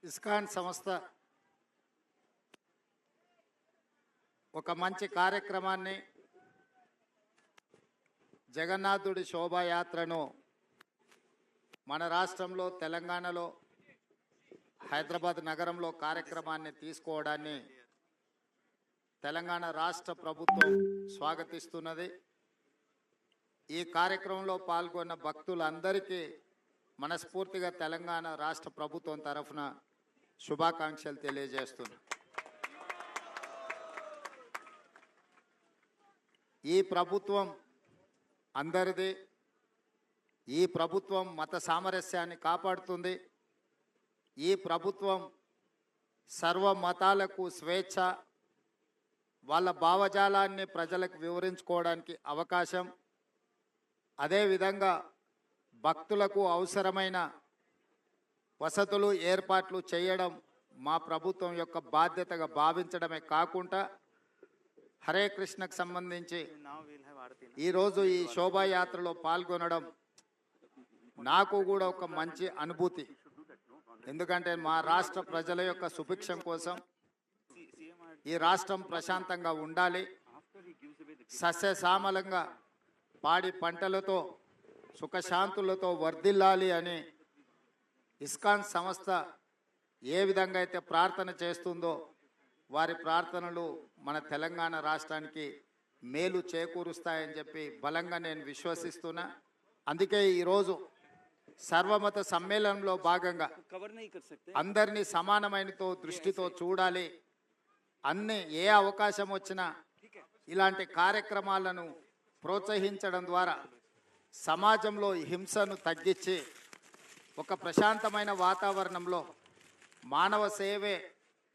ISKCON సంస్థ ఒక మంచి కార్యక్రమాన్ని జగన్నాథుడి శోభాయాత్రను మన రాష్ట్రంలో తెలంగాణలో హైదరాబాద్ నగరంలో కార్యక్రమాన్ని తీసుకోవడాన్ని తెలంగాణ రాష్ట్ర ప్రభుత్వం స్వాగతిస్తున్నది. ఈ కార్యక్రమంలో పాల్గొన్న భక్తులందరికీ మనస్ఫూర్తిగా తెలంగాణ రాష్ట్ర ప్రభుత్వం తరఫున శుభాకాంక్షలు తెలియజేస్తున్నాను. ఈ ప్రభుత్వం అందరిది. ఈ ప్రభుత్వం మత సామరస్యాన్ని కాపాడుతుంది. ఈ ప్రభుత్వం సర్వ మతాలకు స్వేచ్ఛ, వాళ్ళ భావజాలాన్ని ప్రజలకు వివరించుకోవడానికి అవకాశం, అదేవిధంగా భక్తులకు అవసరమైన వసతులు ఏర్పాట్లు చేయడం మా ప్రభుత్వం యొక్క బాధ్యతగా భావించడమే కాకుండా హరే కృష్ణకు సంబంధించి ఈరోజు ఈ శోభాయాత్రలో పాల్గొనడం నాకు కూడా ఒక మంచి అనుభూతి. ఎందుకంటే మా రాష్ట్ర ప్రజల యొక్క సుభిక్షం కోసం, ఈ రాష్ట్రం ప్రశాంతంగా ఉండాలి, సస్యశ్యామలంగా పాడి పంటలతో సుఖశాంతులతో వర్ధిల్లాలి అని ఇస్కాన్ సంస్థ ఏ విధంగా అయితే ప్రార్థన చేస్తుందో వారి ప్రార్థనలు మన తెలంగాణ రాష్ట్రానికి మేలు చేకూరుస్తాయని చెప్పి బలంగా నేను విశ్వసిస్తున్నా. అందుకే ఈరోజు సర్వమత సమ్మేళనంలో భాగంగా అందరినీ సమానమైనతో దృష్టితో చూడాలి, ఏ అవకాశం వచ్చినా ఇలాంటి కార్యక్రమాలను ప్రోత్సహించడం ద్వారా సమాజంలో హింసను తగ్గించి ఒక ప్రశాంతమైన వాతావరణంలో మానవ సేవే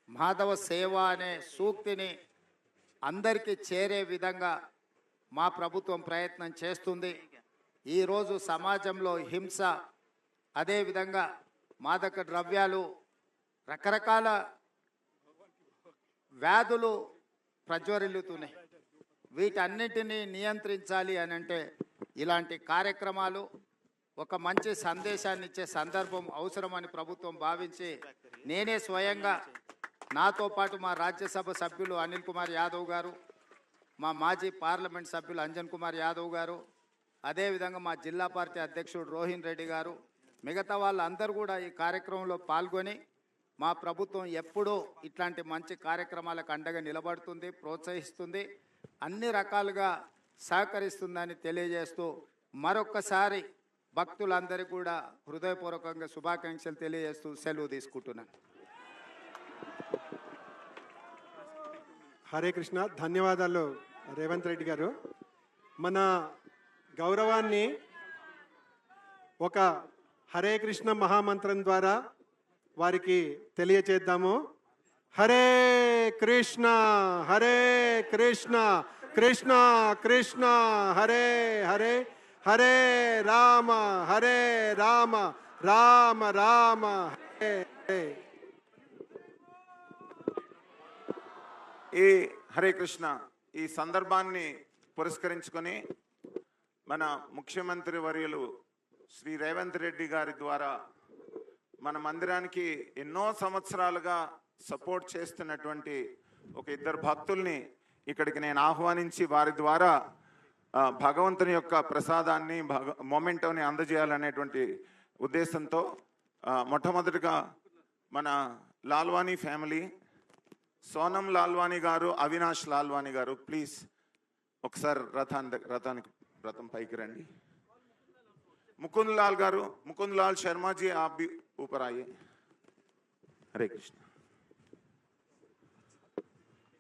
మాధవ సేవ అనే సూక్తిని అందరికీ చేరే విధంగా మా ప్రభుత్వం ప్రయత్నం చేస్తుంది. ఈరోజు సమాజంలో హింస, అదేవిధంగా మాదక ద్రవ్యాలు, రకరకాల వ్యాధులు ప్రజ్వరిల్లుతున్నాయి. వీటన్నిటినీ నియంత్రించాలి అని అంటే ఇలాంటి కార్యక్రమాలు ఒక మంచి సందేశాన్ని ఇచ్చే సందర్భం అవసరమని ప్రభుత్వం భావించి నేనే స్వయంగా, నాతో పాటు మా రాజ్యసభ సభ్యులు అనిల్ కుమార్ యాదవ్ గారు, మా మాజీ పార్లమెంట్ సభ్యులు అంజన్ కుమార్ యాదవ్ గారు, అదేవిధంగా మా జిల్లా పార్టీ అధ్యక్షుడు రోహిన్ రెడ్డి గారు, మిగతా వాళ్ళందరూ కూడా ఈ కార్యక్రమంలో పాల్గొని మా ప్రభుత్వం ఎప్పుడూ ఇట్లాంటి మంచి కార్యక్రమాలకు అండగా నిలబడుతుంది, ప్రోత్సహిస్తుంది, అన్ని రకాలుగా సహకరిస్తుందని తెలియజేస్తూ మరొక్కసారి భక్తులందరికీ కూడా హృదయపూర్వకంగా శుభాకాంక్షలు తెలియజేస్తూ సెలవు తీసుకుంటున్నాను. హరే కృష్ణ. ధన్యవాదాలు రేవంత్ రెడ్డి గారు. మన గౌరవాన్ని ఒక హరే కృష్ణ మహామంత్రం ద్వారా వారికి తెలియచేద్దాము. హరే కృష్ణ హరే కృష్ణ కృష్ణ కృష్ణ హరే హరే, హరే రామ రామ రామ హరే హరే. ఈ హరే కృష్ణ ఈ సందర్భాన్ని పురస్కరించుకొని మన ముఖ్యమంత్రి వర్యులు శ్రీ రేవంత్ రెడ్డి గారి ద్వారా మన మందిరానికి ఎన్నో సంవత్సరాలుగా సపోర్ట్ చేస్తున్నటువంటి ఒక ఇద్దరు భక్తుల్ని ఇక్కడికి నేను ఆహ్వానించి వారి ద్వారా భగవంతుని యొక్క ప్రసాదాన్ని మొమెంటోని అందజేయాలనేటువంటి ఉద్దేశంతో మొట్టమొదటిగా మన లాల్వానీ ఫ్యామిలీ, సోనం లాల్వానీ గారు, అవినాష్ లాల్వానీ గారు, ప్లీజ్ ఒకసారి రథం పైకి రండి. ముకుంద్ లాల్ గారు, ముకుంద్ లాల్ శర్మ జీ, आप भी ऊपर आइए. हरे कृष्ण.